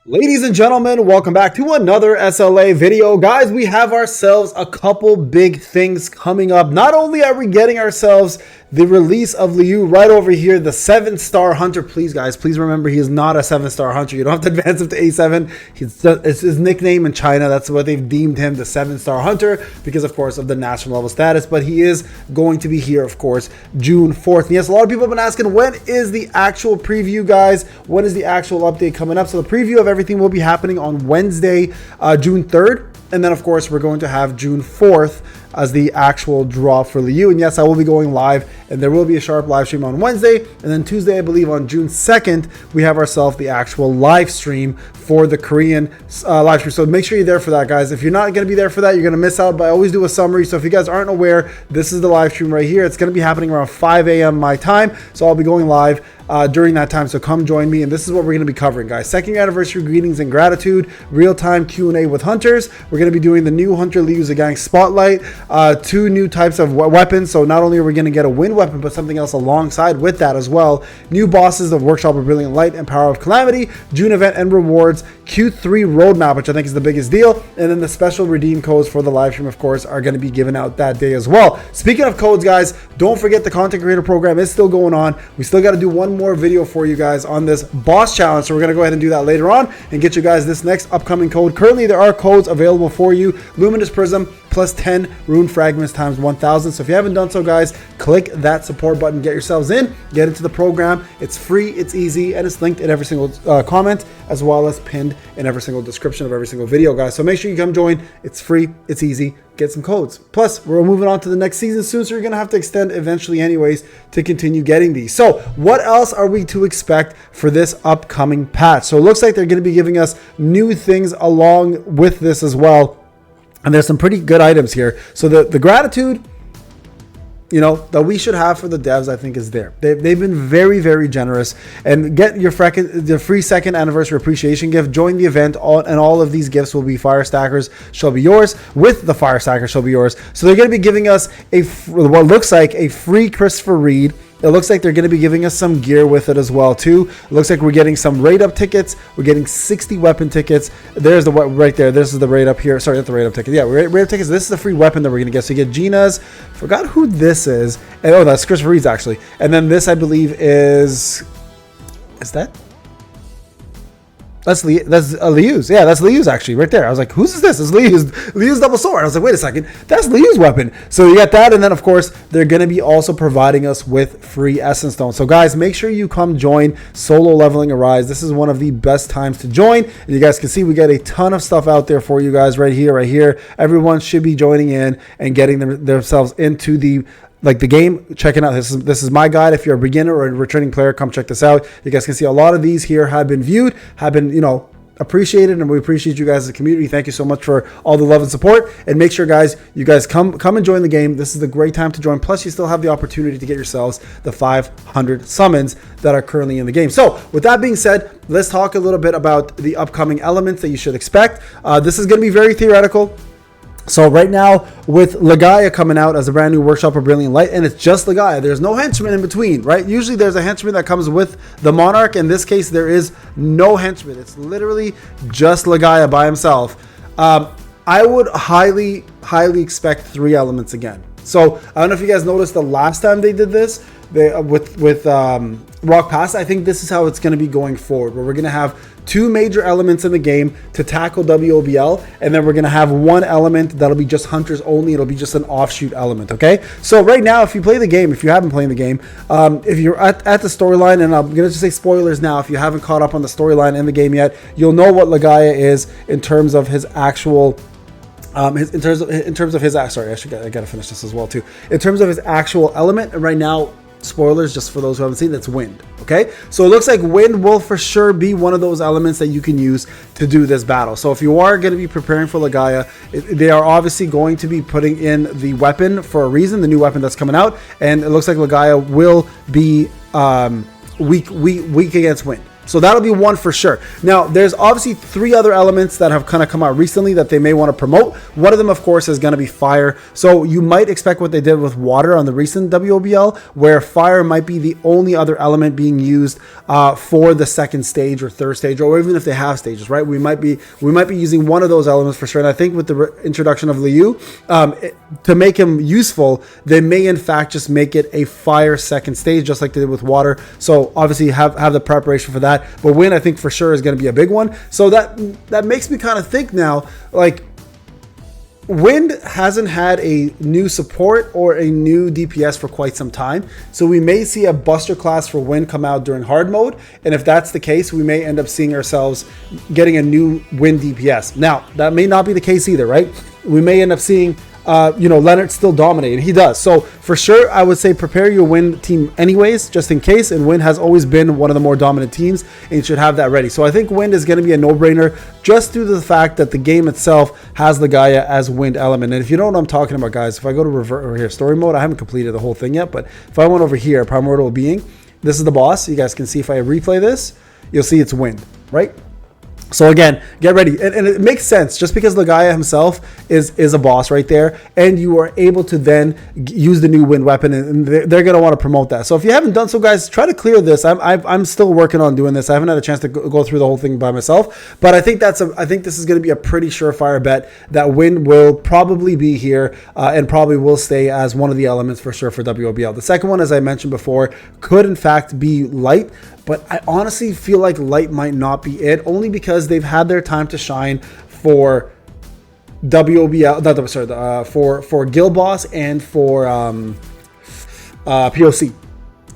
Ladies and gentlemen, welcome back to another SLA video. Guys, we have ourselves a couple big things coming up. Not only are we getting ourselves the release of Liu right over here, the 7-star hunter. Please, guys, please remember he is not a 7-star hunter. You don't have to advance him to A7. It's his nickname in China. That's what they've deemed him, the 7-star hunter, because, of course, of the national level status. But he is going to be here, of course, June 4th. And yes, a lot of people have been asking, when is the actual preview, guys? When is the actual update coming up? So the preview of everything will be happening on Wednesday, June 3rd. And then, of course, we're going to have June 4th as the actual draw for Liu. And yes, I will be going live, and there will be a sharp live stream on Wednesday. And then Tuesday, I believe on June 2nd, we have ourselves the actual live stream for the Korean live stream. So make sure you're there for that, guys. If you're not going to be there for that, you're going to miss out. But I always do a summary. So if you guys aren't aware, this is the live stream right here. It's going to be happening around 5 a.m. my time. So I'll be going live during that time, so come join me. And this is what we're going to be covering, guys. Second anniversary greetings and gratitude, real-time Q&A with hunters. We're going to be doing the new Hunter Liu Zhegang Spotlight, 2 new types of weapons. So not only are we going to get a wind weapon, but something else alongside with that as well. New bosses of Workshop of Brilliant Light and Power of Calamity, June event and rewards, Q3 roadmap, which I think is the biggest deal. And then the special redeem codes for the live stream, of course, are going to be given out that day as well. Speaking of codes, guys, don't forget the content creator program is still going on. We still got to do one more video for you guys on this boss challenge, so we're going to go ahead and do that later on and get you guys this next upcoming code. Currently there are codes available for you: Luminous Prism plus 10 rune fragments times 1000. So if you haven't done so, guys, click that support button, get yourselves in, get into the program. It's free, it's easy, and it's linked in every single comment, as well as pinned in every single description of every single video, guys. So make sure you come join. It's free, it's easy, get some codes. Plus, we're moving on to the next season soon, so you're gonna have to extend eventually anyways to continue getting these. So what else are we to expect for this upcoming patch? So it looks like they're gonna be giving us new things along with this as well. And there's some pretty good items here. So the gratitude, you know, that we should have for the devs, I think is there. They've been very, very generous. And get your free second anniversary appreciation gift. Join the event, and all of these gifts will be fire stackers, shall be yours. With the fire stacker shall be yours. So they're going to be giving us what looks like a free Christopher Reed. It looks like they're going to be giving us some gear with it as well too. It looks like we're getting some raid up tickets. We're getting 60 weapon tickets. There's the right there. This is the raid up here. Sorry, not the raid up ticket. Yeah, raid up tickets. This is the free weapon that we're going to get. So you get Gina's. Forgot who this is. And, oh, that's Christopher Reed's actually. And then this, I believe, is that? That's Liu's. Yeah, that's Liu's actually right there. I was like, whose is this? It's Liu's double sword. I was like, wait a second, that's Liu's weapon. So you got that, and then of course they're going to be also providing us with free essence stones. So guys, make sure you come join Solo Leveling Arise. This is one of the best times to join. And you guys can see we got a ton of stuff out there for you guys right here. Everyone should be joining in and getting themselves into the game, checking out this is my guide. If you're a beginner or a returning player, come check this out. You guys can see a lot of these here have been viewed, have been, you know, appreciated, and we appreciate you guys as a community. Thank you so much for all the love and support. And make sure, guys, you guys come and join the game. This is a great time to join. Plus, you still have the opportunity to get yourselves the 500 summons that are currently in the game. So with that being said, let's talk a little bit about the upcoming elements that you should expect. This is going to be very theoretical. So right now, with Legia coming out as a brand new Workshop of Brilliant Light, and it's just Legia, there's no henchman in between, right? Usually there's a henchman that comes with the Monarch. In this case, there is no henchman. It's literally just Legia by himself. I would highly expect 3 elements again. So I don't know if you guys noticed the last time they did this with Rock Pass. I think this is how it's going to be going forward, where we're going to have 2 major elements in the game to tackle WOBL, and then we're going to have 1 element that'll be just hunters only. It'll be just an offshoot element, okay? So right now, if you play the game, if you haven't played the game, if you're at the storyline, and I'm going to just say spoilers now, if you haven't caught up on the storyline in the game yet, you'll know what Legia is in terms of his actual in terms of his sorry, I gotta finish this as well too. In terms of his actual element, and right now, spoilers just for those who haven't seen, that's wind. Okay, so it looks like wind will for sure be one of those elements that you can use to do this battle. So if you are going to be preparing for Legia, they are obviously going to be putting in the weapon for a reason, the new weapon that's coming out, and it looks like Legia will be weak against wind. So that'll be one for sure. Now, there's obviously 3 other elements that have kind of come out recently that they may want to promote. One of them, of course, is going to be fire. So you might expect what they did with water on the recent WOBL, where fire might be the only other element being used for the second stage or third stage, or even if they have stages, right? We might be using one of those elements for sure. And I think with the introduction of Liu, to make him useful, they may in fact just make it a fire second stage, just like they did with water. So obviously have the preparation for that. But wind, I think for sure is going to be a big one. So that makes me kind of think now, like, wind hasn't had a new support or a new DPS for quite some time. So we may see a buster class for wind come out during hard mode. And if that's the case, we may end up seeing ourselves getting a new wind DPS. Now, that may not be the case either, right? We may end up seeing Leonard still dominate, and he does. So for sure, I would say prepare your win team anyways, just in case. And Wind has always been one of the more dominant teams, and you should have that ready. So I think Wind is going to be a no-brainer just due to the fact that the game itself has Legia as Wind element. And if you know what I'm talking about, guys, if I go to revert over here, story mode, I haven't completed the whole thing yet, but if I went over here, primordial being, this is the boss. You guys can see if I replay this, you'll see it's Wind, right? So again, get ready. And it makes sense just because Legia himself is a boss right there, and you are able to then use the new wind weapon, and they're going to want to promote that. So if you haven't done so, guys, try to clear this. I'm still working on doing this. I haven't had a chance to go through the whole thing by myself, but I think this is going to be a pretty surefire bet that wind will probably be here and probably will stay as one of the elements for sure for WOBL. The second one, as I mentioned before, could in fact be light. But I honestly feel like light might not be it, only because they've had their time to shine for WOBL, for Guild Boss and for POC,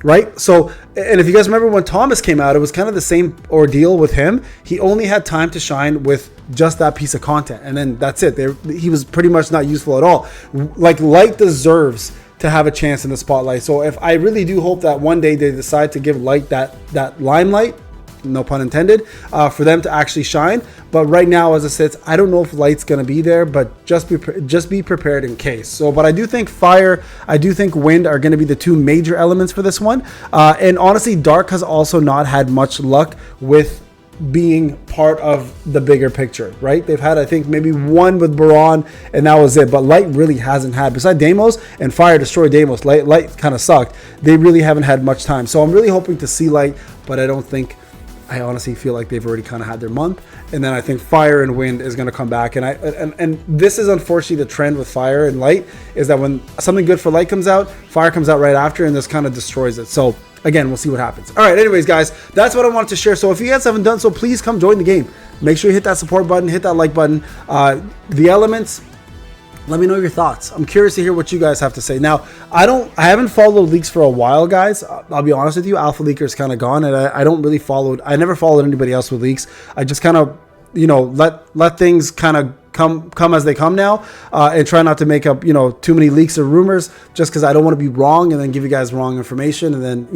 right? So, and if you guys remember when Thomas came out, it was kind of the same ordeal with him. He only had time to shine with just that piece of content, and then that's it. He was pretty much not useful at all. Like, light deserves to have a chance in the spotlight. So if I really do hope that one day they decide to give light that limelight, no pun intended, for them to actually shine. But right now, as it sits, I don't know if light's going to be there, but just be prepared in case. So, but I do think fire, I do think wind are going to be the two major elements for this one. And honestly, dark has also not had much luck with being part of the bigger picture, right? They've had, I think, maybe one with Baron, and that was it. But light really hasn't had, besides Deimos and fire destroyed Deimos, light kind of sucked. They really haven't had much time. So I'm really hoping to see light, but I honestly feel like they've already kind of had their month. And then I think fire and wind is going to come back. And this is unfortunately the trend with fire and light, is that when something good for light comes out, fire comes out right after, and this kind of destroys it. So again, we'll see what happens. All right, anyways, guys, that's what I wanted to share. So if you guys haven't done so, please come join the game. Make sure you hit that support button, hit that like button. The elements, let me know your thoughts. I'm curious to hear what you guys have to say. Now, I haven't followed leaks for a while, guys. I'll be honest with you. Alpha Leaker is kind of gone, and I never followed anybody else with leaks. I just kind of, let things kind of come as they come now, and try not to make up, too many leaks or rumors, just because I don't want to be wrong and then give you guys wrong information, and then,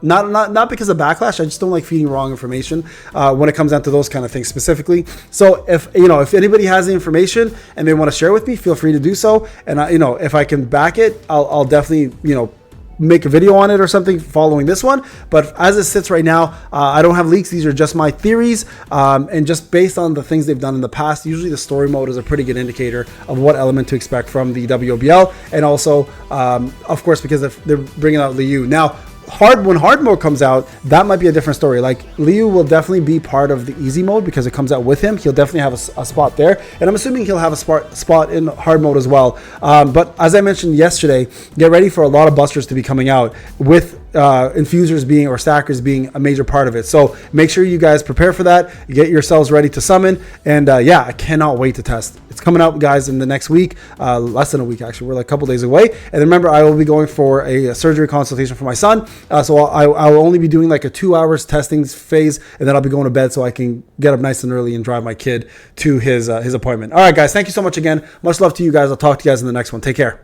not because of backlash. I just don't like feeding wrong information when it comes down to those kind of things specifically. So if anybody has the information and they want to share with me, feel free to do so. And if I can back it, I'll definitely make a video on it or something following this one. But as it sits right now, I don't have leaks. These are just my theories, and just based on the things they've done in the past. Usually the story mode is a pretty good indicator of what element to expect from the WOBL, and also of course, because they're bringing out Liu now. When hard mode comes out, that might be a different story. Like, Liu will definitely be part of the easy mode because it comes out with him. He'll definitely have a spot there, and I'm assuming he'll have a spot in hard mode as well. But as I mentioned yesterday, get ready for a lot of busters to be coming out, with infusers or stackers being a major part of it. So make sure you guys prepare for that. Get yourselves ready to summon, and yeah, I cannot wait to test. It's coming out, guys, in the next week, less than a week actually. We're like a couple days away. And remember, I will be going for a surgery consultation for my son. So I will only be doing like a 2 hours testing phase, and then I'll be going to bed so I can get up nice and early and drive my kid to his appointment. All right, guys, thank you so much again. Much love to you guys. I'll talk to you guys in the next one. Take care.